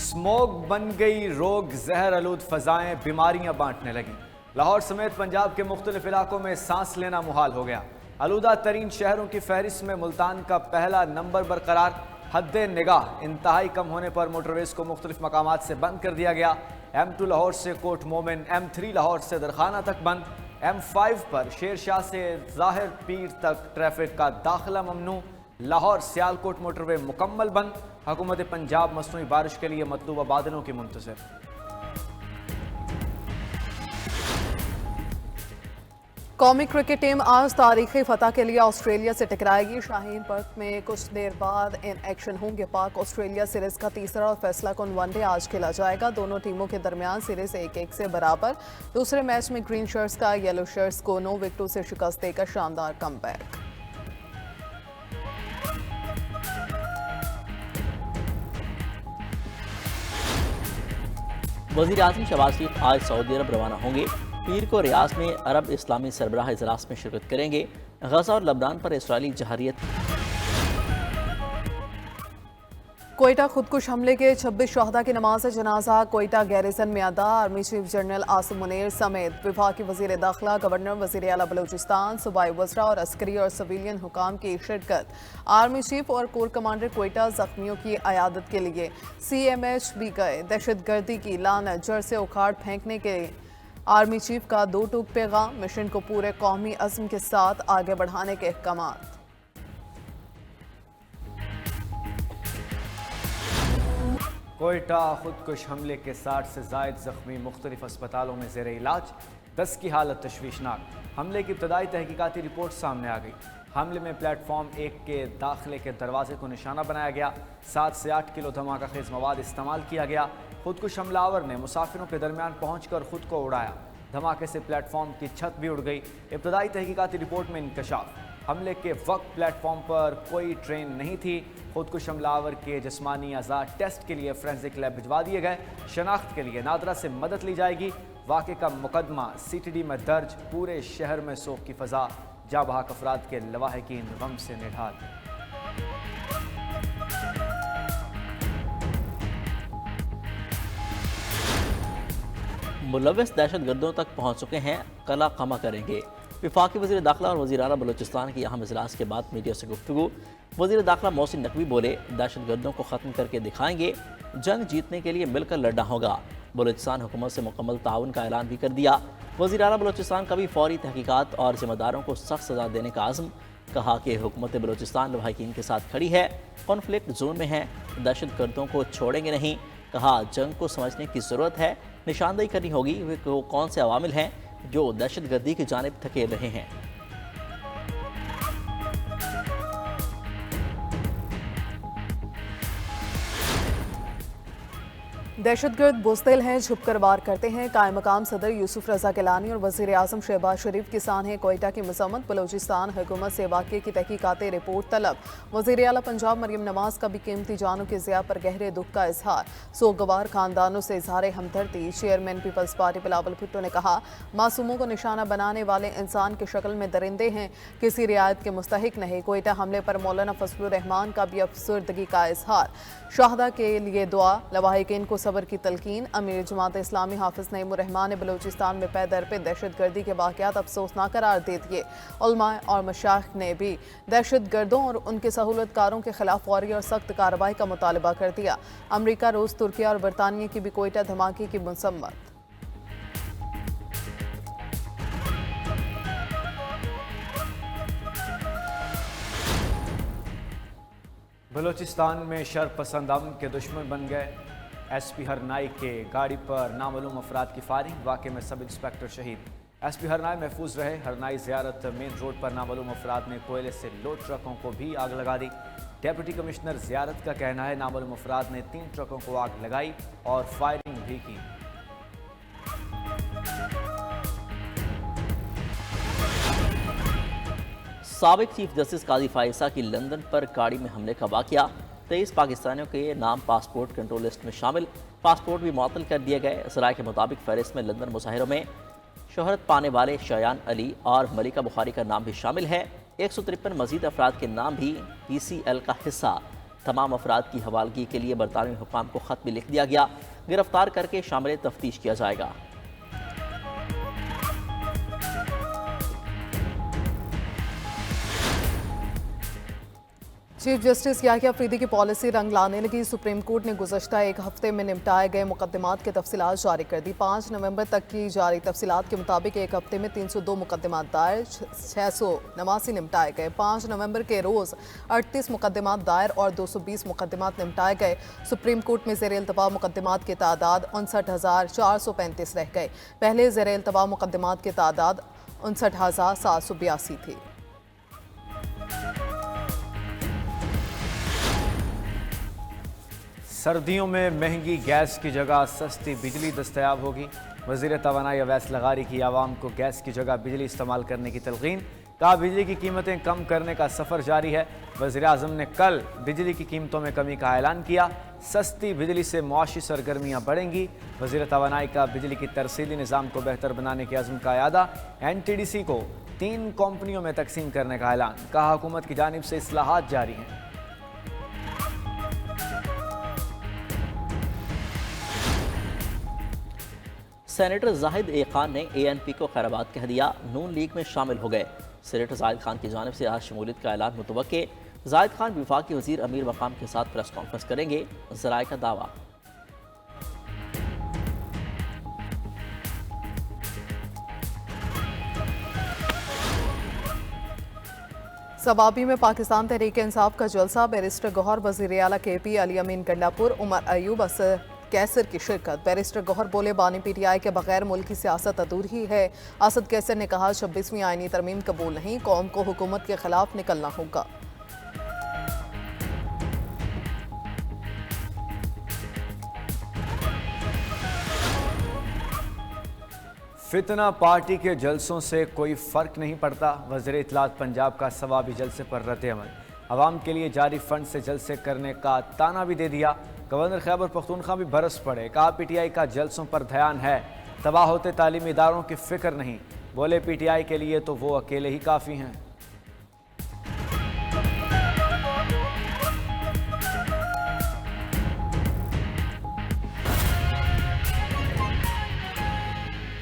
Smoke बन गई रोग, जहर आलूद फजाएं बीमारियां बांटने लगी। लाहौर समेत पंजाब के मुख्तलिफ इलाकों में सांस लेना मुहाल हो गया। आलूदा तरीन शहरों की फहरिस्त में मुल्तान का पहला नंबर बरकरार। हद निगाह इंतहाई कम होने पर मोटरवेज को मुख्तलिफ मकामात से बंद कर दिया गया। M2 लाहौर से कोट मोमिन, M3 लाहौर से दरखाना तक बंद। M5 पर शेर शाह से जाहिर पीर तक ट्रैफिक का दाखिला ममनू। लाहौर सियालकोट मोटरवे मुकम्मल बंद। हुकूमत पंजाब मसनूई बारिश के लिए मतलूबा बादलों की मुंतज़िर। कौमी क्रिकेट टीम आज तारीखी फतह के लिए ऑस्ट्रेलिया से टकराएगी। शाहीन पार्क में कुछ देर बाद इन एक्शन होंगे। पाक ऑस्ट्रेलिया सीरीज का तीसरा और फैसला कुन वनडे आज खेला जाएगा। दोनों टीमों के दरमियान सीरीज 1-1 से बराबर। दूसरे मैच में ग्रीन शर्ट्स का येलो शर्ट्स को 9 विकेटों से शिकस्त देकर शानदार कमबैक। वज़ीर आज़म शहबाज शरीफ आज सऊदी अरब रवाना होंगे। पीर को रियाज में अरब इस्लामी सरबराह इजलास में शिरकत करेंगे। गजा और लबनान पर इसराइली जहारियत। कोयटा खुदकुश हमले के 26 शहदा की नमाज जनाजा कोयटा गैरिसन में अदा। Army chief general Asim Munir समेत विभाग के वजीर दाखिला, गवर्नर, वजीर आला बलूचिस्तान, सूबाई वज़रा और अस्करी और सिविलियन हुकाम की शिरकत। आर्मी चीफ और कोर कमांडर कोयटा जख्मियों की अयादत के लिए CMH भी गए। दहशतगर्दी की लानत, जड़ से उखाड़ फेंकने के आर्मी चीफ का 2 टूक पैगाम। मिशन को पूरे कौमी अज़्म के साथ आगे बढ़ाने के अहकामात। कोयटा खुदकुश हमले के 60 से जायद जख्मी मुख्तलिफ अस्पतालों में ज़ेर इलाज। 10 की हालत तशवीशनाक। हमले की इब्तदाई तहकीकाती रिपोर्ट सामने आ गई। हमले में प्लेटफॉर्म 1 के दाखिले के दरवाजे को निशाना बनाया गया। 7 से 8 किलो धमाका खेज मवाद इस्तेमाल किया गया। खुदकुश हमलावर ने मुसाफिरों के दरमियान पहुंचकर खुद को उड़ाया। धमाके से प्लेटफॉर्म की छत भी उड़ गई। इब्तदाई तहकीकाती रिपोर्ट में इंकशाफ, हमले के वक्त प्लेटफॉर्म पर कोई ट्रेन नहीं थी। खुदकुश हमलावर के जिस्मानी अज़ा टेस्ट के लिए फोरेंसिक लैब भिजवा दिए गए। शनाख्त के लिए नादरा से मदद ली जाएगी। वाक़े का मुकदमा CTD में दर्ज। पूरे शहर में सोग की फ़ज़ा। जा बहाक अफराद के लवाहिकीन गम से निढाल। मुलव्वस दहशतगर्दों तक पहुँच चुके हैं, कला कमा करेंगे। वफाकी वज़ीर दाखिला और वज़ीर आला बलूचिस्तान की अहम इजलास के बाद मीडिया से गुफ्तगू। वज़ीर दाखिला मोहसिन नकवी बोले, दहशतगर्दों को ख़त्म करके दिखाएंगे। जंग जीतने के लिए मिलकर लड़ना होगा। बलूचिस्तान हुकूमत से मुकम्मल ताउन का ऐलान भी कर दिया। वज़ीर आला बलूचिस्तान का भी फौरी तहकीकात और ज़िम्मेदारों को सख्त सज़ा देने का आज़म। कहा कि हुकूमत बलूचिस्तान लवाहिकीन के साथ खड़ी है, कॉन्फ्लिक्ट जोन में है, दहशतगर्दों को छोड़ेंगे नहीं। कहा जंग को समझने की ज़रूरत है, निशानदेही करनी होगी कि वो कौन से अवामिल हैं जो दहशतगर्दी की जानिब धकेल रहे हैं। दहशतगर्द बुज़दिल हैं, छुपकर वार करते हैं। कायम मकाम सदर यूसुफ रजा गिलानी और वज़ीर आज़म शहबाज शरीफ किसान हैं कोयटा की मज़म्मत। बलूचिस्तान हुकूमत से वाक़े की तहकीकाती रिपोर्ट तलब। वज़ीर आला पंजाब मरियम नवाज का भी कीमती जानों की ज़िया पर गहरे दुख का इजहार। सोगवार खानदानों से इजहार हमदर्दी। Chairman Peoples Party Bilawal Bhutto ने कहा, मासूमों को निशाना बनाने वाले इंसान की शक्ल में दरिंदे हैं, किसी रियायत के मुस्तहिक नहीं। कोयटा हमले पर मौलाना फजलुर रहमान का भी अफसरदगी का इजहार। शाहदा के लिए दुआ, लवाहिकीन को सब्र की तलकीन। अमीर जमात इस्लामी हाफिज नईमुर रहमान ने बलूचिस्तान में पै दर पे दहशतगर्दी के वाक़यात अफसोसनाक करार दे दिए। उलमा और मशाइख ने भी दहशतगर्दों और उनके सहूलतकारों के खिलाफ फौरी और सख्त कार्रवाई का मुतालबा कर दिया। अमरीका, रूस, तुर्किया और बरतानिया की भी कोयटा धमाके की मसम्मत। बलूचिस्तान में शरपसंद अमन के दुश्मन बन गए। SP हरनाई के गाड़ी पर नामालूम अफराद की फायरिंग। वाक़े में सब इंस्पेक्टर शहीद। SP हरनाई महफूज रहे। हरनाई ज़ियारत मेन रोड पर नामालूम अफराद ने कोयले से लोड ट्रकों को भी आग लगा दी। डेप्यूटी कमिश्नर ज़ियारत का कहना है नामालूम अफराद ने 3 ट्रकों को आग लगाई और फायरिंग भी की। साबिक चीफ जस्टिस काजी फायसा की लंदन पर गाड़ी में हमले का वाक़या। 23 पाकिस्तानियों के नाम पासपोर्ट कंट्रोल लिस्ट में शामिल। पासपोर्ट भी मुअत्तल कर दिए गए। सराय के मुताबिक फहरिस्त में लंदन मुजाहिरों में शोहरत पाने वाले शयान अली और मलिका बुखारी का नाम भी शामिल है। 153 मजीद अफराद के नाम भी PCL का हिस्सा। तमाम अफराद की हवालगी के लिए बरतानवी हुकाम को ख़त भी लिख दिया गया। गिरफ्तार करके शामिल तफ्तीश किया जाएगा। चीफ जस्टिस याहिया अफरीदी की पॉलिसी रंग लाने लगी। सुप्रीम कोर्ट ने गुज़श्ता एक हफ्ते में निपटाए गए मुकदमात के तफसीलात जारी कर दी। 5 नवंबर तक की जारी तफसीलात के मुताबिक एक हफ्ते में 302 मुकदमात दायर, 689 निपटाए गए। 5 नवंबर के रोज़ 38 मुकदमात दायर और 220 मुकदमात निपटाए गए। सुप्रीम कोर्ट में ज़ेर इल्तवा मुकदमात की तादाद 59,435 रह गए। पहले ज़ेर इल्तवा मुकदमात की तादाद 59,782 थी। सर्दियों में महंगी गैस की जगह सस्ती बिजली दस्तयाब होगी। वज़ीर तवानाई अवैस लगारी की आवाम को गैस की जगह बिजली इस्तेमाल करने की तलकीन। कहा, बिजली की कीमतें कम करने का सफ़र जारी है। वज़ीर आज़म ने कल बिजली की कीमतों में कमी का ऐलान किया। सस्ती बिजली से मुआशी सरगर्मियाँ बढ़ेंगी। वज़ीर तवानाई का बिजली की तरसीली निज़ाम को बेहतर बनाने के अज़्म का यादा। NTDC को 3 कंपनियों में तकसीम करने का ऐलान। कहा, हुकूमत की जानिब से इस्लाहात जारी हैं। सेनेटर जाहिद ए खान ने ANP को खैराबाद कह दिया, नून लीग में शामिल हो गए। सेनेटर जाहिद खान की जानिब से आज शमूलियत का ऐलान मुतवक्के। जाहिद खान विफाकी वज़ीर अमीर मकाम के साथ प्रेस कॉन्फ्रेंस करेंगे। ज़राए का दावा। सवाबी में पाकिस्तान तहरीक इंसाफ का जलसा। बैरिस्टर गौहर, वज़ीर आला KP, अली अमीन गंडापुर, उमर अयूब, असर कैसर की शिरकत। बैरिस्टर गौहर बोले, बानी PTI के बगैर मुल्क की सियासत अधूरी है। असद कैसर ने कहा, 26वीं आईनी तरमीम कबूल नहीं, कौम को हुकूमत के खिलाफ निकलना होगा। फितना पार्टी के जलसों से कोई फ़र्क नहीं पड़ता। वज़ीर इत्तलात पंजाब का सवाबी जलसे पर रद्द-ए-अमल। आवाम के लिए जारी फंड से जलसे करने का ताना भी दे दिया। गवर्नर खैबर पख्तूनख्वा भी बरस पड़े। कहा, PTI का जलसों पर ध्यान है, तबाह होते तालीमी इदारों की फ़िक्र नहीं। बोले, PTI के लिए तो वो अकेले ही काफ़ी हैं।